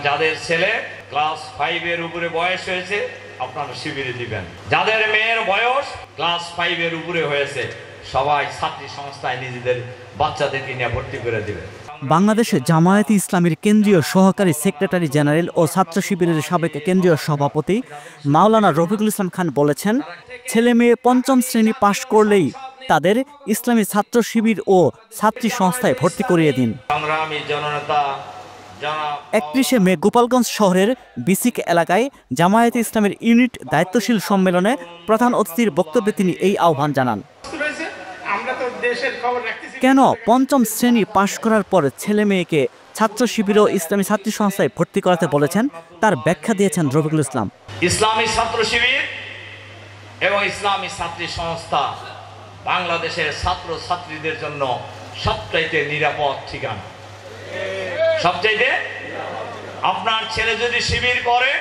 যাদের ছেলে ক্লাস 5 এর উপরে বয়স হয়েছে আপনারা শিবিরে দিবেন। যাদের মেয়ের বয়স ক্লাস 5 এর উপরে হয়েছে সবাই ছাত্রী সংস্থায় নিজেদের বাচ্চাদেরকে নিয়ে ভর্তি করে দিবে। বাংলাদেশে জামায়াতে ইসলামীর কেন্দ্রীয় সহকারী সেক্রেটারি জেনারেল ও ছাত্র শিবিরের সাবেক কেন্দ্রীয় সভাপতি মাওলানা রফিকুল ইসলাম খান বলেছেন, ছেলে মেয়ে পঞ্চম শ্রেণী পাশ করলেই তাদের ইসলামী ছাত্র শিবির ও ছাত্রী সংস্থায় ভর্তি করিয়ে দিন। 31শে মে গোপালগঞ্জ শহরের বিসিক এলাকায় জামায়াতে ইসলামের ইউনিট দায়িত্বশীল সম্মেলনে প্রধান অতিথির বক্তব্যে তিনি এই আহ্বান জানান। কেন পঞ্চম শ্রেণী পাশ করার পর ছেলে মেয়েকে ছাত্র শিবির ও ইসলামী ছাত্রী সংস্থায় ভর্তি করাতে বলেছেন তার ব্যাখ্যা দিয়েছেন রফিকুল ইসলাম। ইসলামী ছাত্র শিবির এবং ইসলামী ছাত্রী সংস্থা বাংলাদেশের ছাত্র ছাত্রীদের জন্য সবচাইতে নিরাপদ ঠিকানা। সবচাইতে আপনার ছেলে যদি শিবির করে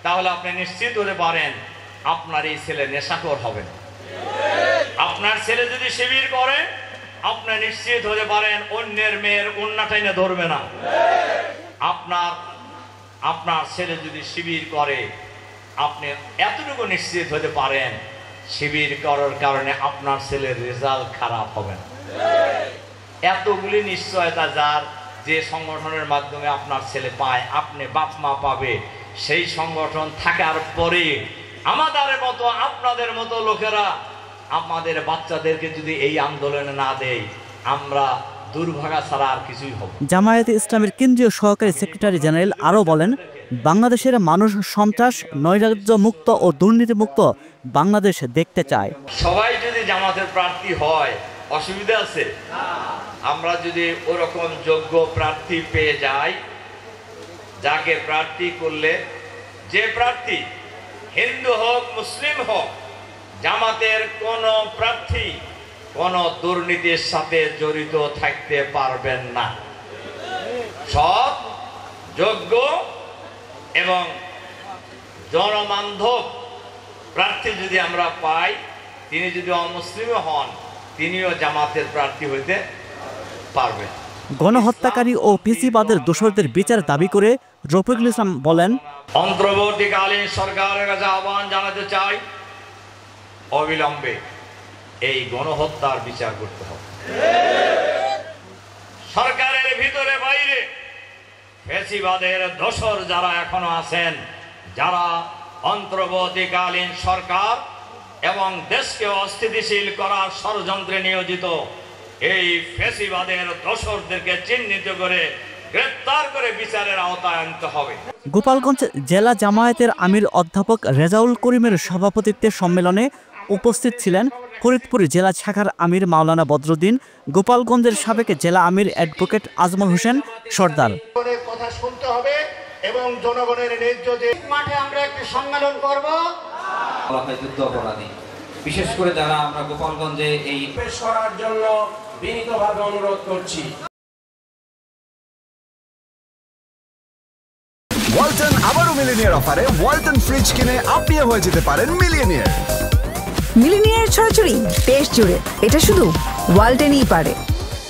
তাহলে আপনি নিশ্চিত হতে পারেন আপনার এই ছেলে নেশাখোর হবে না। আপনার ছেলে যদি শিবির করে আপনি নিশ্চিত হতে পারেন অন্যের মেয়ের ওন্না টাইনে ধরবে না। আপনার ছেলে যদি শিবির করে আপনি এতটুকু নিশ্চিত হতে পারেন শিবির করার কারণে আপনার ছেলের রেজাল্ট খারাপ হবে না। এতগুলি নিশ্চয়তা যার যে সংগঠনের মাধ্যমে আপনার ছেলে পায় আপনি বাপ মা পাবে, সেই সংগঠন থাকার পরে আমাদের মতো আপনাদের মতো লোকেরা আমাদের বাচ্চাদেরকে যদি এই আন্দোলনে না দেয় আমরা দুর্ভাগা ছাড়া আর কিছুই হবে। জামায়াতে ইসলামের কেন্দ্রীয় সহকারী সেক্রেটারি জেনারেল আরও বলেন, বাংলাদেশের মানুষ সন্ত্রাস, নৈরাজ্য মুক্ত ও দুর্নীতি মুক্ত বাংলাদেশ দেখতে চায়। সবাই যদি জামাতের প্রার্থী হয় অসুবিধা আছে? আমরা যদি ওরকম যোগ্য প্রার্থী পেয়ে যাই যাকে প্রার্থী করলে যে প্রার্থী হিন্দু হোক মুসলিম হোক জামাতের কোন প্রার্থী কোন দুর্নীতির সাথে জড়িত থাকতে পারবেন না। সৎ, যোগ্য এবং জনবান্ধব প্রার্থী যদি আমরা পাই, তিনি যদি অমুসলিম হন তিনিও জামাতের প্রার্থী হইতে পারবেন। গণহত্যাকারী ও ফ্যাসিবাদের দোষরদের বিচার দাবি করে রফিকুল ইসলাম বলেন, অন্তর্বর্তীকালীন সরকারের কাছে আহ্বান জানাতে চাই অবিলম্বে এই গণহত্যার বিচার করতে হবে। সরকারের ভিতরে বাইরে ফ্যাসিবাদের দোষর যারা এখনো আছেন, যারা অন্তর্বর্তীকালীন সরকার এবং দেশকে অস্থিতিশীল করার ষড়যন্ত্রে নিয়োজিত, এই ফ্যাসিবাদের দোষরদেরকে চিহ্নিত করে গ্রেফতার করে বিচারের আওতায় আনতে হবে। গোপালগঞ্জ জেলা জামায়াতের আমির অধ্যাপক রেজাউল করিমের সভাপতিত্বে সম্মেলনে উপস্থিত ছিলেন ফরিদপুর জেলা শাখার আমির মাওলানা বদরুদ্দিন, গোপালগঞ্জের সাবেক জেলা আমির অ্যাডভোকেট আজমল হোসেন সর্দার। কথা শুনতে হবে এবং জনগণের ন্যায্য যে মাঠে আমরা একটা সম্মেলন করব, যুদ্ধ অপরাধী বিশেষ করে যারা আমরা গোপালগঞ্জে এই পেশ করার জন্য বিনীতভাবে অনুরোধ করছি। ওয়ালটন আবারও মিলিনিয়ার অফারে ওয়ালটন ফ্রিজ কিনে আপনিও হয়ে যেতে পারেন মিলিয়নিয়ার। মিলিনিয়ার ছড়াছড়ি দেশ জুড়ে, এটা শুধু ওয়ালটনই পারে।